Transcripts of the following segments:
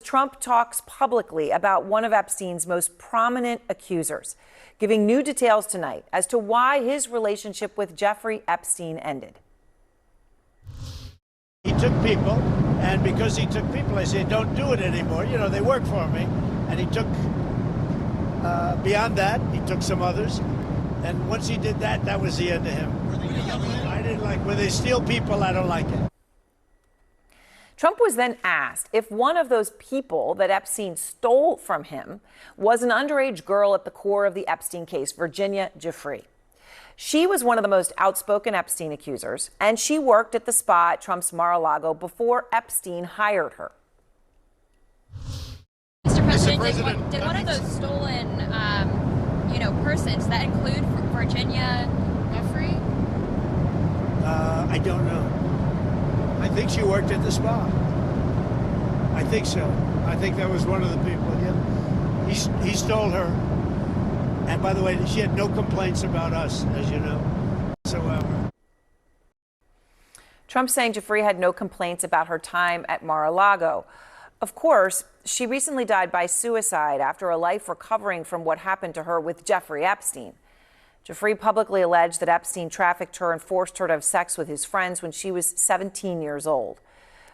Trump talks publicly about one of Epstein's most prominent accusers, giving new details tonight as to why his relationship with Jeffrey Epstein ended. He took people, and because he took people, I said, don't do it anymore. You know, they work for me. And he took, beyond that, he took some others. And once he did that, that was the end of him. I didn't like, when they steal people, I don't like it. Trump was then asked if one of those people that Epstein stole from him was an underage girl at the core of the Epstein case, Virginia Giuffre. She was one of the most outspoken Epstein accusers, and she worked at the spa at Trump's Mar-a-Lago before Epstein hired her. Mr. President, did one of those stolen, persons, that include Virginia Giuffre? I don't know. I think she worked at the spa. I think so. I think that was one of the people. Yeah. He stole her. And by the way, she had no complaints about us, as you know, whatsoever. Trump saying Giuffre had no complaints about her time at Mar-a-Lago. Of course, she recently died by suicide after a life recovering from what happened to her with Jeffrey Epstein. Giuffre publicly alleged that Epstein trafficked her and forced her to have sex with his friends when she was 17 years old.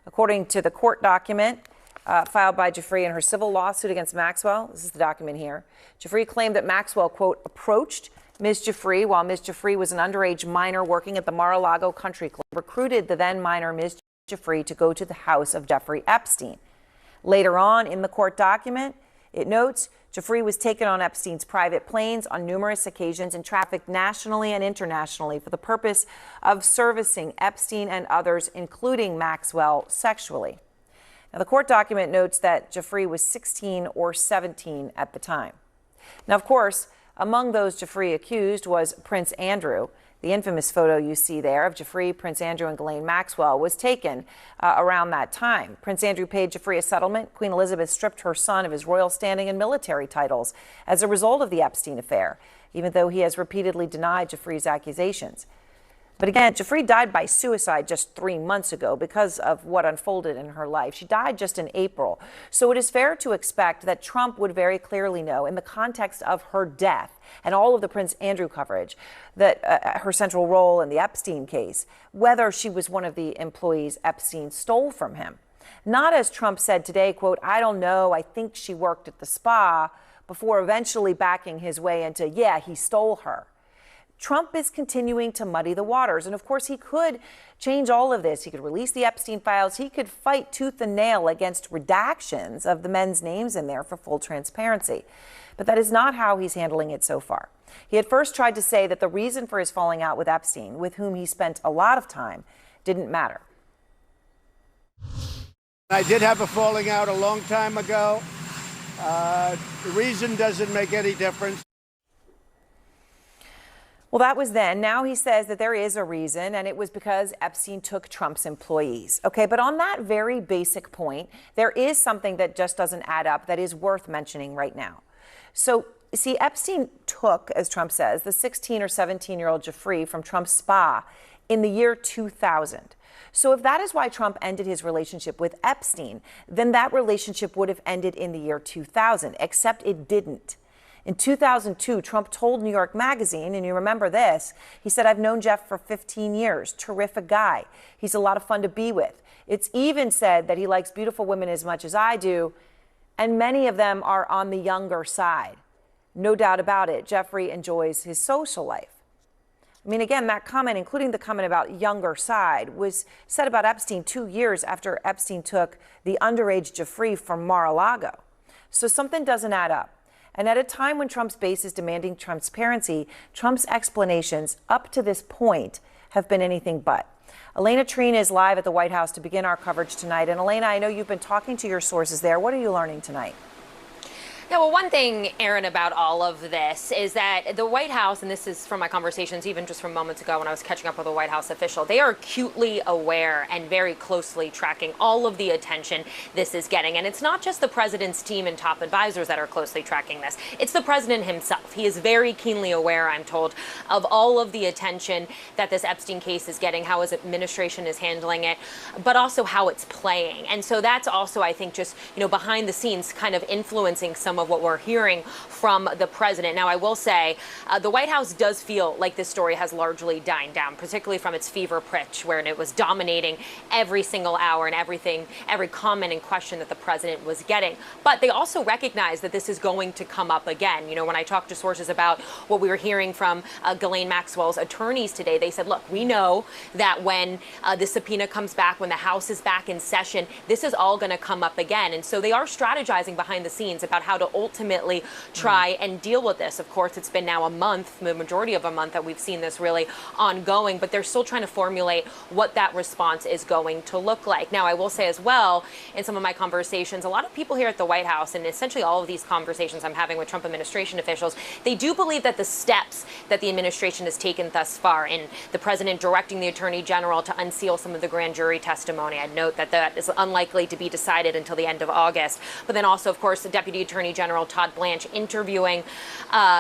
According to the court document filed by Giuffre in her civil lawsuit against Maxwell, this is the document here, Giuffre claimed that Maxwell, quote, approached Ms. Giuffre while Ms. Giuffre was an underage minor working at the Mar-a-Lago Country Club, recruited the then minor Ms. Giuffre to go to the house of Jeffrey Epstein. Later on in the court document, it notes Giuffre was taken on Epstein's private planes on numerous occasions and trafficked nationally and internationally for the purpose of servicing Epstein and others, including Maxwell, sexually. Now, the court document notes that Giuffre was 16 or 17 at the time. Now, of course, among those Giuffre accused was Prince Andrew. The infamous photo you see there of Giuffre, Prince Andrew, and Ghislaine Maxwell was taken around that time. Prince Andrew paid Giuffre a settlement. Queen Elizabeth stripped her son of his royal standing and military titles as a result of the Epstein affair, even though he has repeatedly denied Giuffre's accusations. But again, Giuffre died by suicide just 3 months ago because of what unfolded in her life. She died just in April. So it is fair to expect that Trump would very clearly know, in the context of her death and all of the Prince Andrew coverage, that her central role in the Epstein case, whether she was one of the employees Epstein stole from him. Not, as Trump said today, quote, I don't know, I think she worked at the spa, before eventually backing his way into, yeah, he stole her. Trump is continuing to muddy the waters. And of course, he could change all of this. He could release the Epstein files. He could fight tooth and nail against redactions of the men's names in there for full transparency. But that is not how he's handling it so far. He had first tried to say that the reason for his falling out with Epstein, with whom he spent a lot of time, didn't matter. I did have a falling out a long time ago. The reason doesn't make any difference. Well, that was then. Now he says that there is a reason, and it was because Epstein took Trump's employees. Okay, but on that very basic point, there is something that just doesn't add up that is worth mentioning right now. So, see, Epstein took, as Trump says, the 16 or 17-year-old Giuffre from Trump's spa in the year 2000. So if that is why Trump ended his relationship with Epstein, then that relationship would have ended in the year 2000, except it didn't. In 2002, Trump told New York Magazine, and you remember this, he said, I've known Jeff for 15 years, terrific guy. He's a lot of fun to be with. It's even said that he likes beautiful women as much as I do, and many of them are on the younger side. No doubt about it, Jeffrey enjoys his social life. I mean, again, that comment, including the comment about younger side, was said about Epstein 2 years after Epstein took the underage Giuffre from Mar-a-Lago. So something doesn't add up. And at a time when Trump's base is demanding transparency, Trump's explanations up to this point have been anything but. Elena Trina is live at the White House to begin our coverage tonight. And Elena, I know you've been talking to your sources there. What are you learning tonight? Yeah, well, one thing, Aaron, about all of this is that the White House, and this is from my conversations even just from moments ago when I was catching up with a White House official, they are acutely aware and very closely tracking all of the attention this is getting. And it's not just the president's team and top advisors that are closely tracking this. It's the president himself. He is very keenly aware, I'm told, of all of the attention that this Epstein case is getting, how his administration is handling it, but also how it's playing. And so that's also, I think, just, behind the scenes kind of influencing some of what we're hearing from the president. Now, I will say the White House does feel like this story has largely died down, particularly from its fever pitch, where it was dominating every single hour and every comment and question that the president was getting. But they also recognize that this is going to come up again. When I talked to sources about what we were hearing from Ghislaine Maxwell's attorneys today, they said, look, we know that when the subpoena comes back, when the House is back in session, this is all going to come up again. And so they are strategizing behind the scenes about how to ultimately try and deal with this. Of course, it's been now a month, the majority of a month, that we've seen this really ongoing, but they're still trying to formulate what that response is going to look like. Now, I will say as well, in some of my conversations, a lot of people here at the White House, and essentially all of these conversations I'm having with Trump administration officials, they do believe that the steps that the administration has taken thus far, in the president directing the attorney general to unseal some of the grand jury testimony, I'd note that that is unlikely to be decided until the end of August, but then also, of course, the Deputy Attorney General Todd Blanche interviewing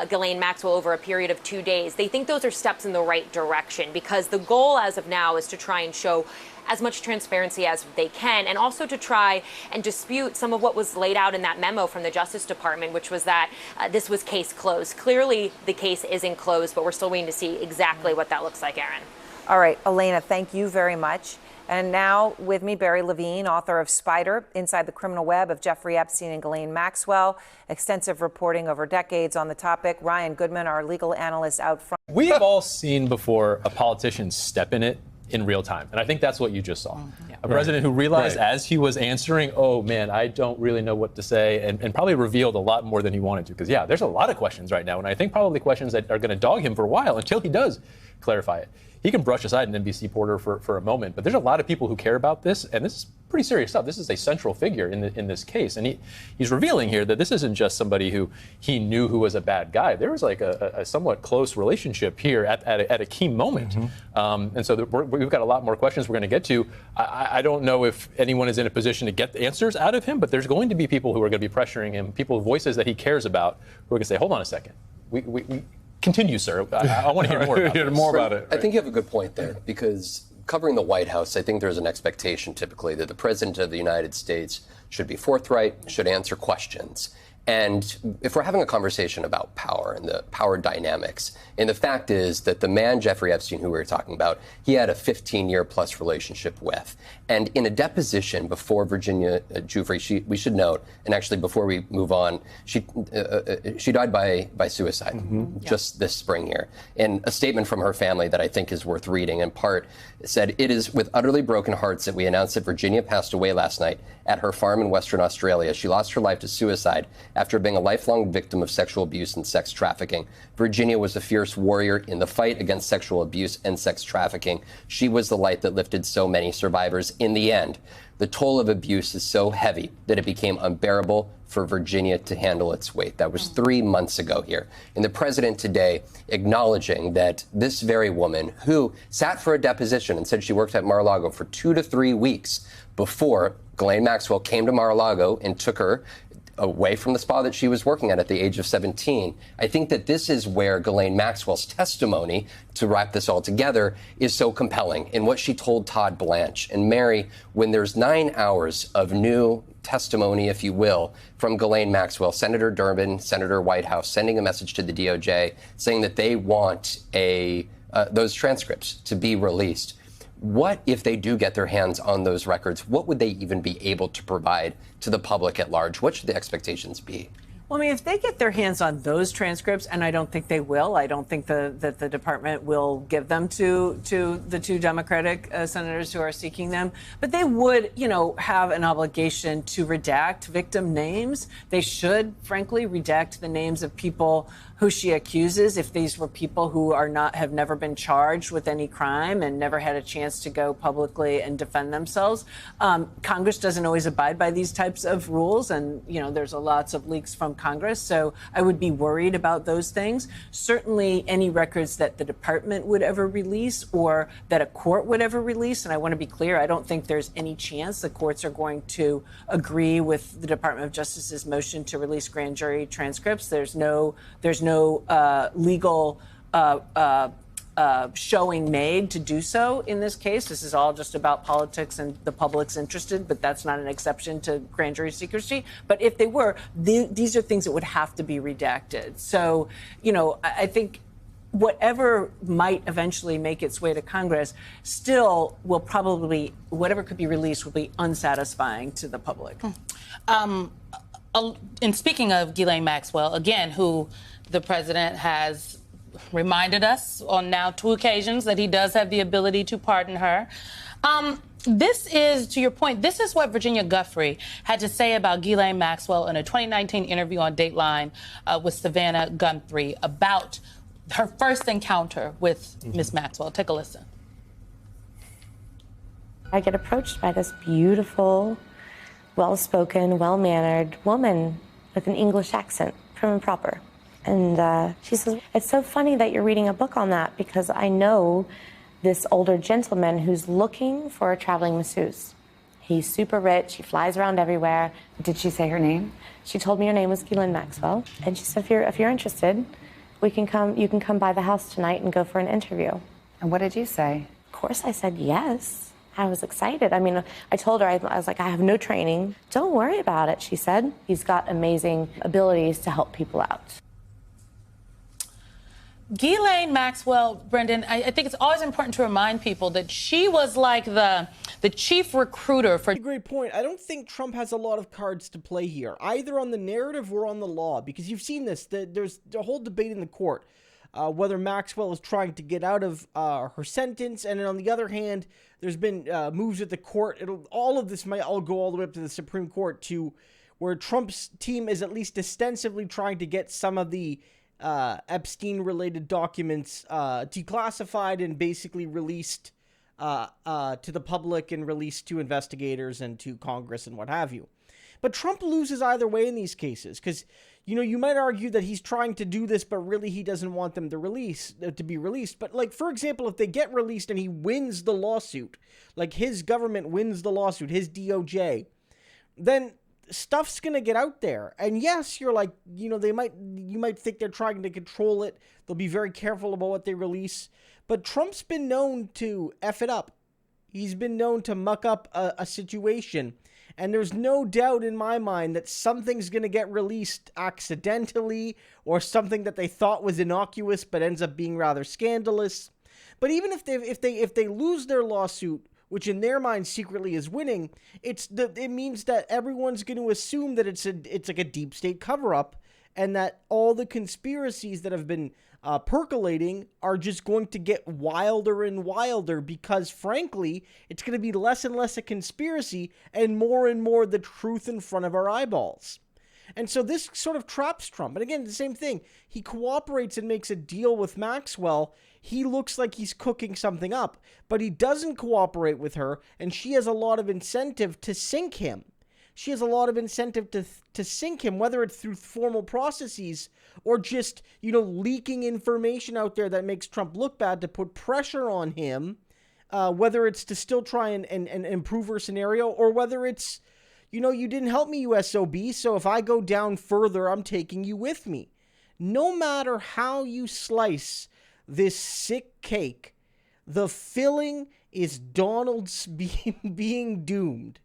Ghislaine Maxwell over a period of 2 days. They think those are steps in the right direction, because the goal as of now is to try and show as much transparency as they can, and also to try and dispute some of what was laid out in that memo from the Justice Department, which was that this was case closed. Clearly, the case isn't closed, but we're still waiting to see exactly what that looks like, Aaron. All right, Elena, thank you very much. And now with me, Barry Levine, author of Spider, Inside the Criminal Web of Jeffrey Epstein and Ghislaine Maxwell. Extensive reporting over decades on the topic. Ryan Goodman, our legal analyst out front. We've all seen before a politician step in it in real time. And I think that's what you just saw. A president who realized as he was answering, oh man, I don't really know what to say, and probably revealed a lot more than he wanted to. Because yeah, there's a lot of questions right now, and I think probably questions that are going to dog him for a while until he does clarify it. He can brush aside an NBC reporter for a moment, but there's a lot of people who care about this, and this is pretty serious stuff. This is a central figure in this case, and he's revealing here that this isn't just somebody who he knew who was a bad guy. There was like a somewhat close relationship here at a key moment, and so we've got a lot more questions we're going to get to. I don't know if anyone is in a position to get the answers out of him, but there's going to be people who are going to be pressuring him, voices that he cares about, who are going to say, hold on a second, we continue, sir. I want to hear more about it. I think you have a good point there, because covering the White House, I think there's an expectation typically that the President of the United States should be forthright, should answer questions. And if we're having a conversation about power and the power dynamics, and the fact is that the man, Jeffrey Epstein, who we were talking about, he had a 15-year-plus relationship with. And in a deposition before Virginia Giuffre, we should note, and actually before we move on, she died by suicide just this spring here. And a statement from her family that I think is worth reading, in part, said, "It is with utterly broken hearts that we announce that Virginia passed away last night at her farm in Western Australia. She lost her life to suicide after being a lifelong victim of sexual abuse and sex trafficking. Virginia was a fierce warrior in the fight against sexual abuse and sex trafficking. She was the light that lifted so many survivors. In the end, the toll of abuse is so heavy that it became unbearable for Virginia to handle its weight." That was 3 months ago here. And the president today acknowledging that this very woman, who sat for a deposition and said she worked at Mar-a-Lago for 2 to 3 weeks before Ghislaine Maxwell came to Mar-a-Lago and took her away from the spa that she was working at the age of 17. I think that this is where Ghislaine Maxwell's testimony, to wrap this all together, is so compelling in what she told Todd Blanche. And Mary, when there's 9 hours of new testimony, if you will, from Ghislaine Maxwell, Senator Durbin, Senator Whitehouse, sending a message to the DOJ saying that they want those transcripts to be released. What if they do get their hands on those records? What would they even be able to provide to the public at large? What should the expectations be? Well, I mean, if they get their hands on those transcripts, and I don't think they will, I don't think that the department will give them to the 2 Democratic senators who are seeking them. But they would, have an obligation to redact victim names. They should, frankly, redact the names of people who she accuses, if these were people who have never been charged with any crime and never had a chance to go publicly and defend themselves. Congress doesn't always abide by these types of rules, and there's lots of leaks from Congress, so I would be worried about those things. Certainly any records that the department would ever release or that a court would ever release, and I want to be clear, I don't think there's any chance the courts are going to agree with the Department of Justice's motion to release grand jury transcripts. There's no legal showing made to do so in this case. This is all just about politics and the public's interested, but that's not an exception to grand jury secrecy. But if they were, these are things that would have to be redacted. So, I think whatever might eventually make its way to Congress still will probably, whatever could be released will be unsatisfying to the public. And speaking of Ghislaine Maxwell, again, who the president has reminded us on now 2 occasions that he does have the ability to pardon her. This is, to your point, this is what Virginia Giuffre had to say about Ghislaine Maxwell in a 2019 interview on Dateline with Savannah Guthrie about her first encounter with Miss Maxwell. Take a listen. I get approached by this beautiful, well-spoken, well-mannered woman with an English accent, prim and proper. And she says, "It's so funny that you're reading a book on that because I know this older gentleman who's looking for a traveling masseuse. He's super rich, he flies around everywhere." Did she say her name? She told me her name was Ghislaine Maxwell. And she said, if you're interested, you can come by the house tonight and go for an interview. And what did you say? Of course I said yes. I was excited. I mean, I told her, I was like, I have no training. "Don't worry about it," she said. "He's got amazing abilities to help people out." Ghislaine Maxwell, Brendan, I think it's always important to remind people that she was like the chief recruiter for... Great point. I don't think Trump has a lot of cards to play here, either on the narrative or on the law, because you've seen this. There's a whole debate in the court whether Maxwell is trying to get out of her sentence, and on the other hand, there's been moves at the court. All of this might all go all the way up to the Supreme Court, to where Trump's team is at least ostensibly trying to get some of the Epstein-related documents declassified and basically released to the public and released to investigators and to Congress and what have you. But Trump loses either way in these cases because, you might argue that he's trying to do this, but really he doesn't want them to be released. But, like, for example, if they get released and he wins the lawsuit, like his government wins the lawsuit, his DOJ, then stuff's going to get out there. And yes, you're like, you might think they're trying to control it. They'll be very careful about what they release. But Trump's been known to F it up. He's been known to muck up a situation. And there's no doubt in my mind that something's going to get released accidentally, or something that they thought was innocuous but ends up being rather scandalous. But even if they lose their lawsuit, which in their mind secretly is winning, it means that everyone's going to assume that it's like a deep state cover-up, and that all the conspiracies that have been percolating are just going to get wilder and wilder, because frankly, it's going to be less and less a conspiracy and more the truth in front of our eyeballs. And so this sort of traps Trump. And again, the same thing. He cooperates and makes a deal with Maxwell. He looks like he's cooking something up, but he doesn't cooperate with her, and she has a lot of incentive to sink him. She has a lot of incentive to sink him, whether it's through formal processes or just, leaking information out there that makes Trump look bad to put pressure on him, whether it's to still try and improve her scenario, or whether it's, you didn't help me, USOB, so if I go down further, I'm taking you with me. No matter how you slice this sick cake, the filling is Donald's being doomed.